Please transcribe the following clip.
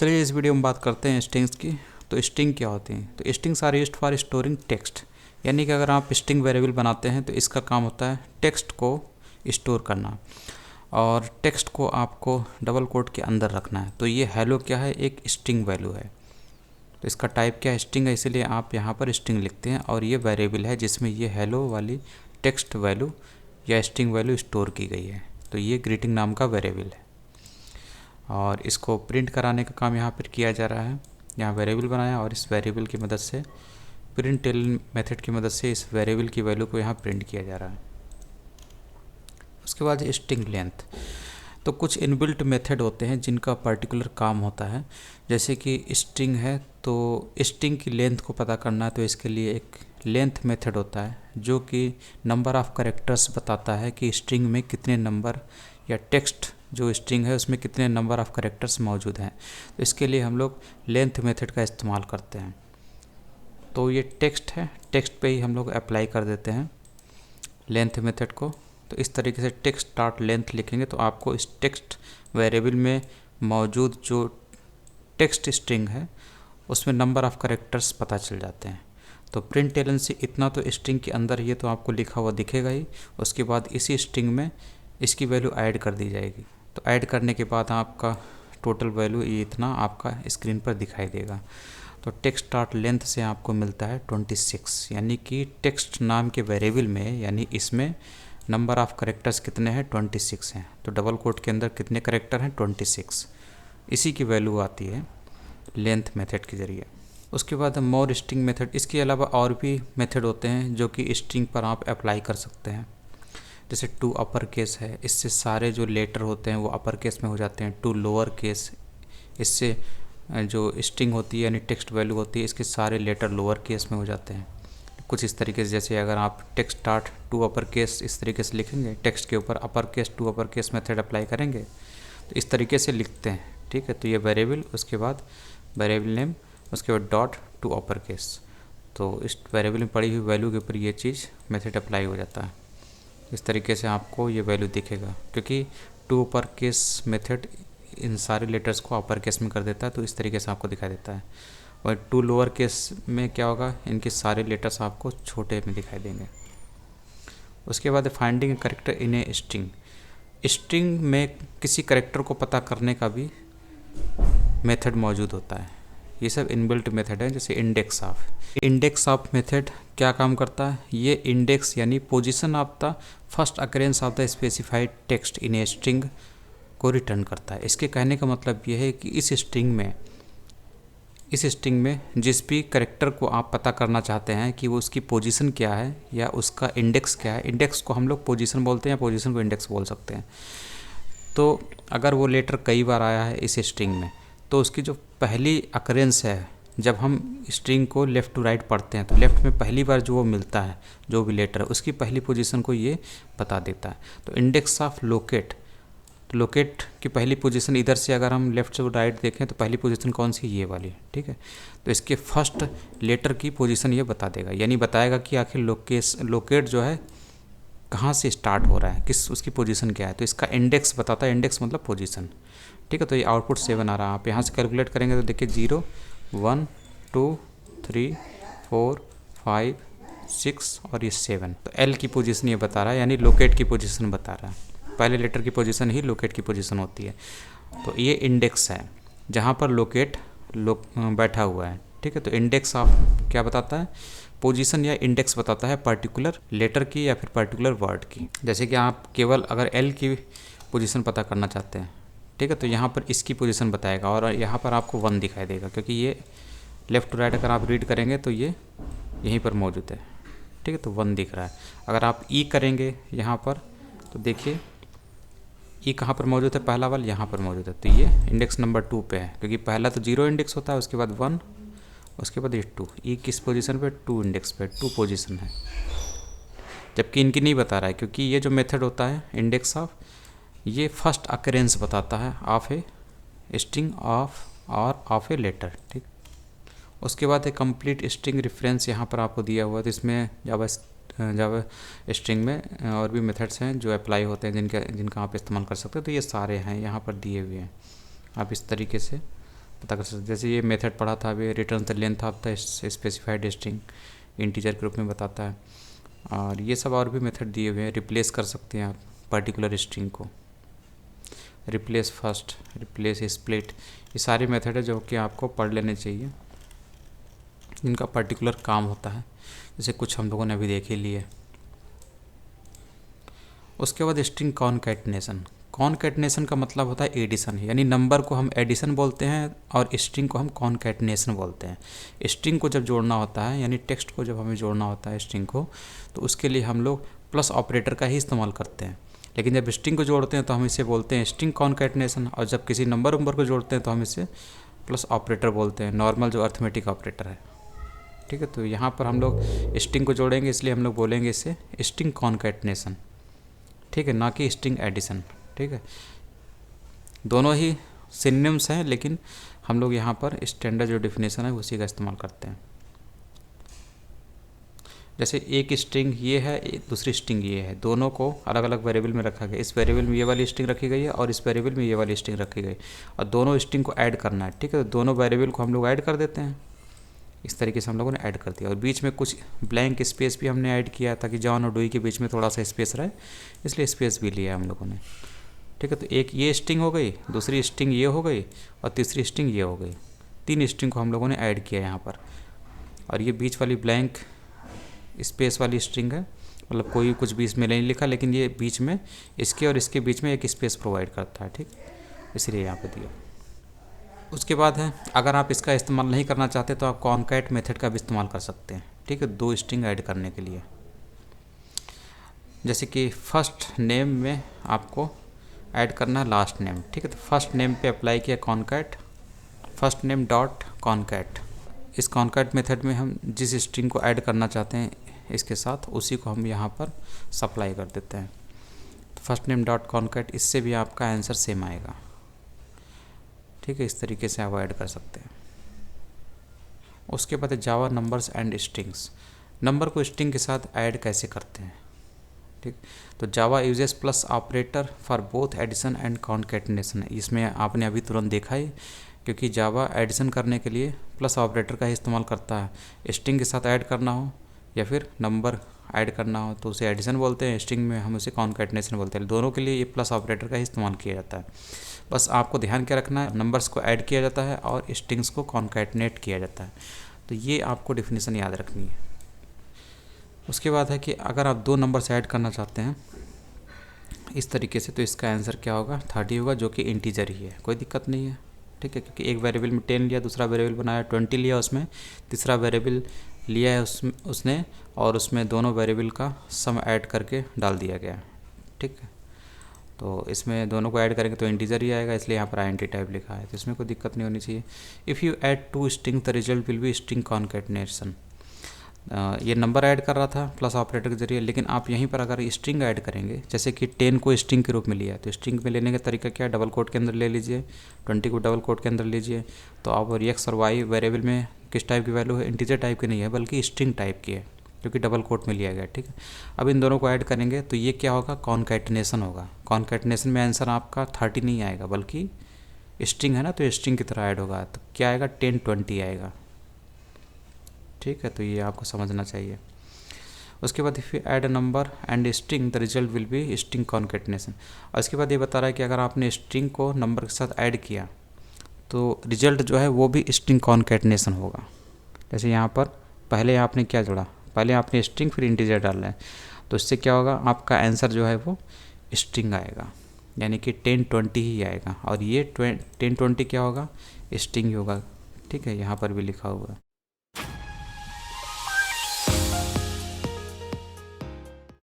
चलिए इस वीडियो में बात करते हैं स्ट्रिंग्स की। तो स्ट्रिंग क्या होती हैं? तो strings are used for storing text, यानी कि अगर आप स्ट्रिंग वेरिएबल बनाते हैं तो इसका काम होता है टेक्स्ट को स्टोर करना, और टेक्स्ट को आपको डबल कोट के अंदर रखना है। तो ये हेलो क्या है? एक स्ट्रिंग वैल्यू है। तो इसका टाइप क्या है? स्ट्रिंग है, इसीलिए आप यहाँ पर स्ट्रिंग लिखते हैं। और ये वेरिएबल है जिसमें ये हेलो वाली टेक्स्ट वैल्यू या स्ट्रिंग वैल्यू स्टोर की गई है। तो ये ग्रीटिंग नाम का वेरिएबल है, और इसको प्रिंट कराने का काम यहाँ पर किया जा रहा है। यहाँ वेरिएबल बनाया और इस वेरिएबल की मदद से प्रिंट मेथड की मदद से इस वेरिएबल की वैल्यू को यहाँ प्रिंट किया जा रहा है। उसके बाद स्ट्रिंग लेंथ। तो कुछ इनबिल्ट मेथड होते हैं जिनका पर्टिकुलर काम होता है। जैसे कि स्ट्रिंग है तो स्ट्रिंग की लेंथ को पता करना है, तो इसके लिए एक लेंथ मेथड होता है जो कि नंबर ऑफ़ कैरेक्टर्स बताता है कि स्ट्रिंग में कितने नंबर या टेक्स्ट जो स्ट्रिंग है उसमें कितने नंबर ऑफ़ कैरेक्टर्स मौजूद हैं। तो इसके लिए हम लोग लेंथ मेथड का इस्तेमाल करते हैं। तो ये टेक्स्ट है, टेक्स्ट पे ही हम लोग अप्लाई कर देते हैं लेंथ मेथड को। तो इस तरीके से टेक्स्ट डॉट लेंथ लिखेंगे तो आपको इस टेक्स्ट वेरिएबल में मौजूद जो टेक्स्ट स्ट्रिंग है उसमें नंबर ऑफ़ कैरेक्टर्स पता चल जाते हैं। तो प्रिंट एलन से इतना तो स्ट्रिंग के अंदर ये तो आपको लिखा हुआ दिखेगा ही। उसके बाद इसी स्ट्रिंग में इसकी वैल्यू ऐड कर दी जाएगी। तो ऐड करने के बाद आपका टोटल वैल्यू ये इतना आपका स्क्रीन पर दिखाई देगा। तो टेक्स्ट डॉट लेंथ से आपको मिलता है 26, यानी कि टेक्स्ट नाम के वेरिएबल में, यानी इसमें नंबर ऑफ़ कैरेक्टर्स कितने हैं? 26 हैं। तो डबल कोट के अंदर कितने कैरेक्टर हैं? 26। इसी की वैल्यू आती है लेंथ मेथड के ज़रिए। उसके बाद मोर स्ट्रिंग मेथड। इसके अलावा और भी मेथड होते हैं जो कि स्ट्रिंग पर आप अप्लाई कर सकते हैं। जैसे टू अपर केस है, इससे सारे जो लेटर होते हैं वो अपर केस में हो जाते हैं। टू लोअर केस, इससे जो स्ट्रिंग होती है यानी टेक्स्ट वैल्यू होती है इसके सारे लेटर लोअर केस में हो जाते हैं। कुछ इस तरीके से, जैसे अगर आप text dot to upper case इस तरीके से लिखेंगे, टेक्स्ट के ऊपर upper case to upper case method apply करेंगे तो इस तरीके से लिखते हैं। ठीक है, तो ये वेरिएबल, उसके बाद वेरिएबल नेम, उसके बाद डॉट टू अपर केस। तो इस वेरिएबल में पड़ी हुई वैल्यू के ऊपर ये चीज़ मेथड अप्लाई हो जाता है। इस तरीके से आपको ये वैल्यू दिखेगा, क्योंकि टू अपर केस मेथड इन सारे लेटर्स को अपर केस में कर देता है। तो इस तरीके से आपको दिखाई देता है। और टू लोअर केस में क्या होगा? इनके सारे लेटर्स आपको छोटे में दिखाई देंगे। उसके बाद finding character in a string. String में किसी करेक्टर को पता करने का भी मेथड मौजूद होता है। ये सब इनबिल्ट मेथड है। जैसे इंडेक्स ऑफ मेथड क्या काम करता है? ये इंडेक्स यानी position of the first occurrence of the specified text in a string को रिटर्न करता है। इसके कहने का मतलब ये है कि इस स्ट्रिंग में जिस भी करेक्टर को आप पता करना चाहते हैं कि वो उसकी पोजीशन क्या है या उसका इंडेक्स क्या है। इंडेक्स को हम लोग पोजीशन बोलते हैं या पोजीशन को इंडेक्स बोल सकते हैं। तो अगर वो लेटर कई बार आया है इस स्ट्रिंग में तो उसकी जो पहली अकरेंस है, जब हम स्ट्रिंग को लेफ़्ट टू राइट पढ़ते हैं तो लेफ़्ट में पहली बार जो वो मिलता है जो भी लेटर है उसकी पहली पोजीशन को ये बता देता है। तो इंडेक्स ऑफ लोकेट, तो लोकेट की पहली पोजीशन इधर से अगर हम लेफ़्ट से राइट देखें तो पहली पोजीशन कौन सी? ये वाली। ठीक है, तो इसके फर्स्ट लेटर की पोजीशन ये बता देगा, यानी बताएगा कि आखिर लोकेट जो है कहाँ से स्टार्ट हो रहा है, किस उसकी पोजीशन क्या है। तो इसका इंडेक्स बताता है, इंडेक्स मतलब पोजीशन। ठीक है, तो ये आउटपुट 7 आ रहा है। आप यहाँ से कैलकुलेट करेंगे तो देखिए 0 1 2 3 4 5 6 और ये 7। तो एल की पोजीशन ये बता रहा है, यानी लोकेट की पोजीशन बता रहा है। पहले लेटर की पोजीशन ही लोकेट की पोजीशन होती है। तो ये इंडेक्स है जहाँ पर लोकेट बैठा हुआ है। ठीक है, तो इंडेक्स ऑफ क्या बताता है? पोजीशन या इंडेक्स बताता है पर्टिकुलर लेटर की या फिर पर्टिकुलर वर्ड की। जैसे कि आप केवल अगर एल की पोजीशन पता करना चाहते हैं, ठीक है, तो यहाँ पर इसकी पोजीशन बताएगा और यहाँ पर आपको 1 दिखाई देगा, क्योंकि ये लेफ़्ट टू राइट अगर आप रीड करेंगे तो ये यहीं पर मौजूद है। ठीक है, तो 1 दिख रहा है। अगर आप ई करेंगे यहाँ पर तो देखिए ई कहाँ पर मौजूद है? पहला वाला यहाँ पर मौजूद है। तो ये इंडेक्स नंबर 2 पे है, क्योंकि पहला तो 0 इंडेक्स होता है, उसके बाद 1, उसके बाद ये 2। ई किस पोजीशन पे? 2 इंडेक्स पे, 2 पोजीशन है। जबकि इनकी नहीं बता रहा है, क्योंकि ये जो मेथड होता है इंडेक्स ऑफ, ये फर्स्ट अकरेंस बताता है of a string of a letter. ठीक, उसके बाद एक कंप्लीट स्ट्रिंग रेफरेंस यहाँ पर आपको दिया हुआ है। तो इसमें जावा स्ट्रिंग में और भी मेथड्स हैं जो अप्लाई होते हैं जिनका आप इस्तेमाल कर सकते हो। तो ये सारे हैं यहाँ पर दिए हुए हैं। आप इस तरीके से पता कर सकते। जैसे ये मेथड पढ़ा था अभी, return the length of the specified string, integer के रूप में बताता है। और ये सब और भी मेथड दिए हुए हैं। रिप्लेस कर सकते हैं आप पर्टिकुलर स्ट्रिंग को, रिप्लेस फर्स्ट, रिप्लेस स्प्लिट, ये सारे मेथड है जो कि आपको पढ़ लेने चाहिए, इनका पर्टिकुलर काम होता है। जैसे कुछ हम लोगों ने अभी देख ही लिए। उसके बाद स्ट्रिंग कॉनकैटिनेशन। कॉनकैटिनेशन का मतलब होता है एडिशन, यानी नंबर को हम एडिशन बोलते हैं और स्ट्रिंग को हम कॉनकैटिनेशन बोलते हैं। स्ट्रिंग को जब जोड़ना होता है, यानी टेक्स्ट को जब हमें जोड़ना होता है स्ट्रिंग को, तो उसके लिए हम लोग प्लस ऑपरेटर का ही इस्तेमाल करते हैं। लेकिन जब स्ट्रिंग को जोड़ते हैं तो हम इसे बोलते हैं स्ट्रिंग कॉनकैटिनेशन, और जब किसी नंबर को जोड़ते हैं तो हम इसे प्लस ऑपरेटर बोलते हैं, नॉर्मल जो अर्थमेटिक ऑपरेटर है। ठीक है, तो यहाँ पर हम लोग स्ट्रिंग को जोड़ेंगे, इसलिए हम लोग बोलेंगे इसे स्ट्रिंग कॉनकैटिनेशन। ठीक है, ना कि स्ट्रिंग एडिशन। ठीक है, दोनों ही सिनोनिम्स हैं, लेकिन हम लोग यहाँ पर स्टैंडर्ड जो डेफिनेशन है उसी का इस्तेमाल करते हैं। जैसे एक स्ट्रिंग ये है, एक दूसरी स्ट्रिंग ये है, दोनों को अलग अलग वेरिएबल में रखा गया। इस वेरिएबल में ये वाली स्ट्रिंग रखी गई है और इस वेरिएबल में ये वाली स्ट्रिंग रखी गई, और दोनों स्ट्रिंग को ऐड करना है। ठीक है, तो दोनों वेरिएबल को हम लोग ऐड कर देते हैं। इस तरीके से हम लोगों ने ऐड कर दिया, और बीच में कुछ ब्लैंक स्पेस भी हमने ऐड किया ताकि जॉन और डूई के बीच में थोड़ा सा स्पेस रहे, इसलिए स्पेस भी लिया हम लोगों ने। ठीक है, तो एक ये स्ट्रिंग हो गई, दूसरी स्ट्रिंग ये हो गई, और तीसरी स्ट्रिंग ये हो गई। 3 स्ट्रिंग को हम लोगों ने ऐड किया यहाँ पर। और ये बीच वाली ब्लैंक स्पेस वाली स्ट्रिंग है, मतलब कोई कुछ बीच में नहीं लिखा, लेकिन ये बीच में इसके और इसके बीच में एक स्पेस प्रोवाइड करता है। ठीक, इसलिए यहाँ पे दिया। उसके बाद है, अगर आप इसका इस्तेमाल नहीं करना चाहते तो आप कॉनकैट मेथड का भी इस्तेमाल कर सकते हैं। ठीक है, 2 स्ट्रिंग ऐड करने के लिए। जैसे कि फर्स्ट नेम में आपको ऐड करना है लास्ट नेम। ठीक है, तो फर्स्ट नेम पे अप्लाई किया concat, first name dot concat. इस कॉनकैट मेथड में हम जिस स्ट्रिंग को ऐड करना चाहते हैं इसके साथ, उसी को हम यहाँ पर सप्लाई कर देते हैं। तो फर्स्ट नेम डॉट कॉनकैट, इससे भी आपका आंसर सेम आएगा। ठीक है, इस तरीके से आप ऐड कर सकते हैं। उसके बाद Java numbers and strings. Number को स्ट्रिंग के साथ ऐड कैसे करते हैं। ठीक, तो Java uses plus operator for both addition and concatenation. इसमें आपने अभी तुरंत देखा ही, क्योंकि जावा एडिशन करने के लिए प्लस ऑपरेटर का ही इस्तेमाल करता है। स्ट्रिंग के साथ ऐड करना हो या फिर नंबर ऐड करना हो तो उसे एडिशन बोलते हैं, स्ट्रिंग में हम उसे कॉनकैटिनेशन बोलते हैं। दोनों के लिए ये प्लस ऑपरेटर का ही इस्तेमाल किया जाता है। बस आपको ध्यान क्या रखना है, नंबर्स को ऐड किया जाता है और स्ट्रिंग्स को कॉनकैटिनेट किया जाता है। तो ये आपको डेफिनेशन याद रखनी है। उसके बाद है कि अगर आप 2 नंबर्स ऐड करना चाहते हैं इस तरीके से, तो इसका आंसर क्या होगा, 30 होगा, जो कि इंटीजर ही है, कोई दिक्कत नहीं है। ठीक है, क्योंकि एक वेरिएबल में 10 लिया, दूसरा वेरिएबल बनाया 20 लिया, उसमें तीसरा वेरिएबल लिया है उसने, और उसमें दोनों वेरिएबल का सम ऐड करके डाल दिया गया। ठीक है, तो इसमें दोनों को ऐड करेंगे तो इंटीजर ही आएगा, इसलिए यहाँ पर आईएनटी टाइप लिखा है, तो इसमें कोई दिक्कत नहीं होनी चाहिए। If you add 2 string the result will be string concatenation. ये नंबर ऐड कर रहा था प्लस ऑपरेटर के जरिए, लेकिन आप यहीं पर अगर स्ट्रिंग ऐड करेंगे, जैसे कि 10 को स्ट्रिंग के रूप में लिया, तो स्ट्रिंग में लेने का तरीका क्या है, डबल कोट के अंदर ले लीजिए, 20 को डबल कोट के अंदर लीजिए। तो आप एक्स और वाई वेरिएबल में किस टाइप की वैल्यू है, इंटीजर टाइप की नहीं है, बल्कि स्ट्रिंग टाइप की है, क्योंकि डबल कोट में लिया गया। ठीक है, अब इन दोनों को ऐड करेंगे तो ये क्या होगा, कॉनकैटिनेशन होगा। कॉनकैटिनेशन में आंसर आपका 30 नहीं आएगा, बल्कि स्ट्रिंग है ना, तो स्ट्रिंग की तरह ऐड होगा। तो क्या आएगा, 10-20 आएगा। ठीक है, तो ये आपको समझना चाहिए। उसके बाद if you add a number and string the result will be string concatenation. और इसके बाद ये बता रहा है कि अगर आपने स्ट्रिंग को नंबर के साथ ऐड किया तो रिजल्ट जो है वो भी स्ट्रिंग कॉनकैटिनेशन होगा। जैसे यहाँ पर पहले आपने क्या जोड़ा, पहले आपने स्ट्रिंग फिर इंटीजर डाला है, तो इससे क्या होगा, आपका आंसर जो है वो स्ट्रिंग आएगा, यानी कि 10-20 ही आएगा। और ये 10-20 क्या होगा, स्ट्रिंग ही होगा। ठीक है, यहाँ पर भी लिखा हुआ है।